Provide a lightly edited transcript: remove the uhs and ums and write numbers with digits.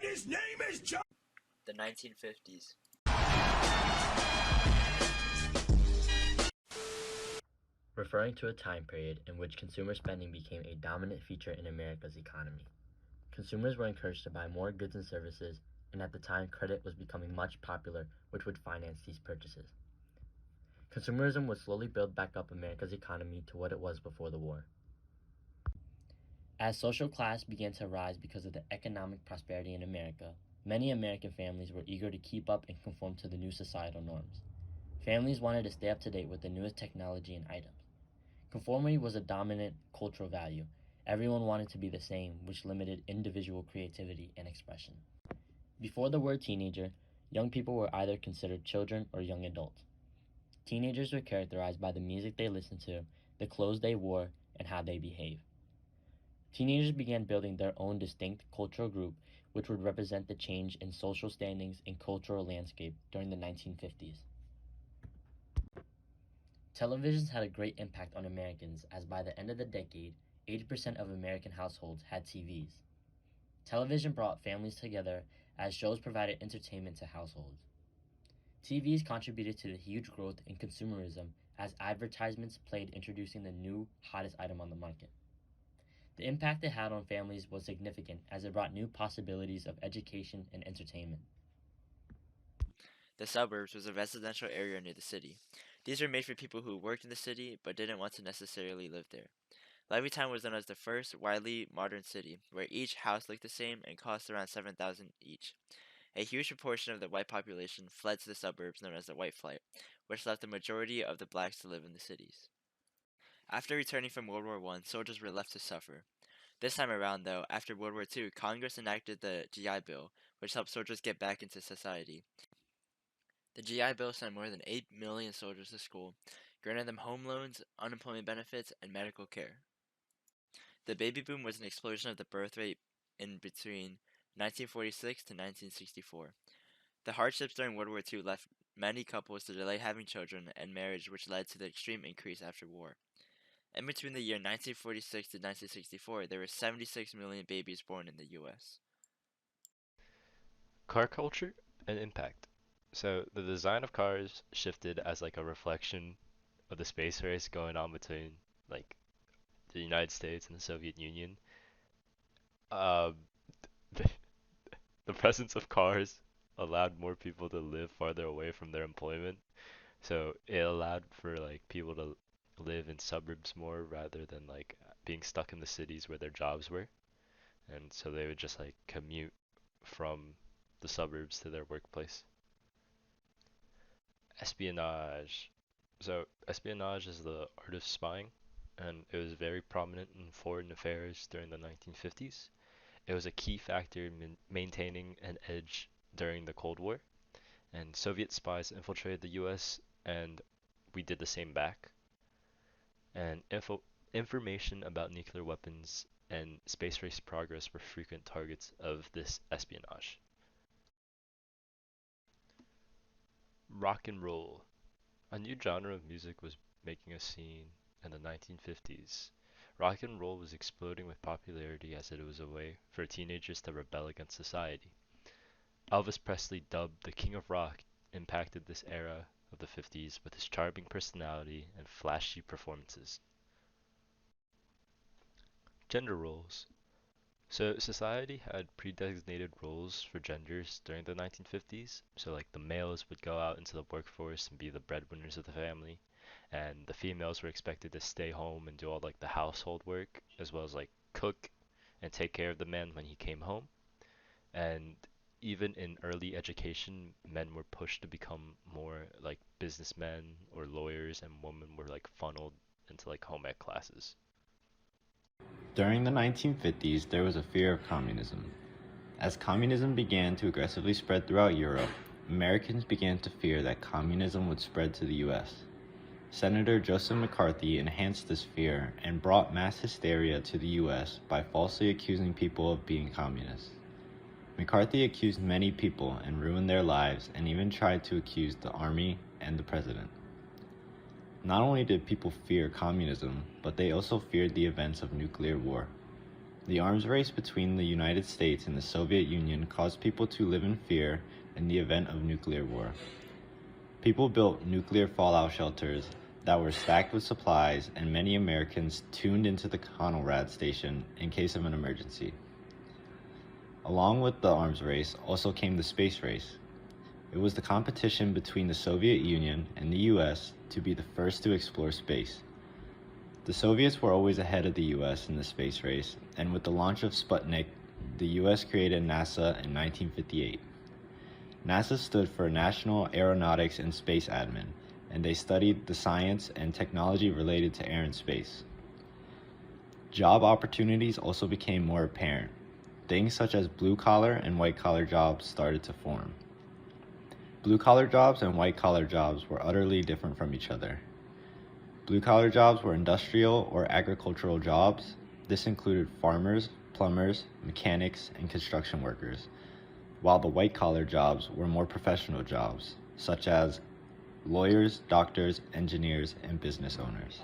his name is John. The 1950s. Referring to a time period in which consumer spending became a dominant feature in America's economy. Consumers were encouraged to buy more goods and services, and at the time credit was becoming much popular, which would finance these purchases. Consumerism would slowly build back up America's economy to what it was before the war. As social class began to rise because of the economic prosperity in America, many American families were eager to keep up and conform to the new societal norms. Families wanted to stay up to date with the newest technology and items. Conformity was a dominant cultural value. Everyone wanted to be the same, which limited individual creativity and expression. Before the word teenager, young people were either considered children or young adults. Teenagers were characterized by the music they listened to, the clothes they wore, and how they behaved. Teenagers began building their own distinct cultural group, which would represent the change in social standings and cultural landscape during the 1950s. Televisions had a great impact on Americans, as by the end of the decade, 80% of American households had TVs. Television brought families together as shows provided entertainment to households. TVs contributed to the huge growth in consumerism as advertisements played introducing the new, hottest item on the market. The impact it had on families was significant as it brought new possibilities of education and entertainment. The suburbs was a residential area near the city. These were made for people who worked in the city but didn't want to necessarily live there. Levittown was known as the first widely modern city, where each house looked the same and cost around $7,000 each. A huge proportion of the white population fled to the suburbs known as the White Flight, which left the majority of the blacks to live in the cities. After returning from World War I, soldiers were left to suffer. This time around, though, after World War II, Congress enacted the GI Bill, which helped soldiers get back into society. The GI Bill sent more than 8 million soldiers to school, granted them home loans, unemployment benefits, and medical care. The baby boom was an explosion of the birth rate in between 1946 to 1964. The hardships during World War II left many couples to delay having children and marriage, which led to the extreme increase after war. In between the year 1946 to 1964, there were 76 million babies born in the U.S. Car culture and impact. So the design of cars shifted as like a reflection of the space race going on between like the United States and the Soviet Union. Um, the, the presence of cars allowed more people to live farther away from their employment. So it allowed for like people to live in suburbs more rather than like being stuck in the cities where their jobs were. And so they would just like commute from the suburbs to their workplace. Espionage. So espionage is the art of spying, and it was very prominent in foreign affairs during the 1950s. It was a key factor in maintaining an edge during the Cold War, and Soviet spies infiltrated the US, and we did the same back. And information about nuclear weapons and space race progress were frequent targets of this espionage. Rock and roll. A new genre of music was making a scene in the 1950s. Rock and roll was exploding with popularity as it was a way for teenagers to rebel against society. Elvis Presley, dubbed the King of Rock, impacted this era of the 50s with his charming personality and flashy performances. Gender roles. So society had pre-designated roles for genders during the 1950s. So like the males would go out into the workforce and be the breadwinners of the family, and the females were expected to stay home and do all like the household work as well as like cook and take care of the man when he came home. And even in early education, men were pushed to become more like businessmen or lawyers, and women were like funneled into like home ec classes. During the 1950s, there was a fear of communism. As communism began to aggressively spread throughout Europe, Americans began to fear that communism would spread to the US. Senator Joseph McCarthy enhanced this fear and brought mass hysteria to the US by falsely accusing people of being communists. McCarthy accused many people and ruined their lives, and even tried to accuse the army and the president. Not only did people fear communism, but they also feared the events of nuclear war. The arms race between the United States and the Soviet Union caused people to live in fear in the event of nuclear war. People built nuclear fallout shelters that were stacked with supplies, and many Americans tuned into the Konrad station in case of an emergency. Along with the arms race also came the space race. It was the competition between the Soviet Union and the US to be the first to explore space. The Soviets were always ahead of the US in the space race, and with the launch of Sputnik, the US created NASA in 1958. NASA stood for National Aeronautics and Space Admin, and they studied the science and technology related to air and space. Job opportunities also became more apparent. Things such as blue-collar and white-collar jobs started to form. Blue-collar jobs and white-collar jobs were utterly different from each other. Blue-collar jobs were industrial or agricultural jobs. This included farmers, plumbers, mechanics, and construction workers, while the white-collar jobs were more professional jobs, such as lawyers, doctors, engineers, and business owners.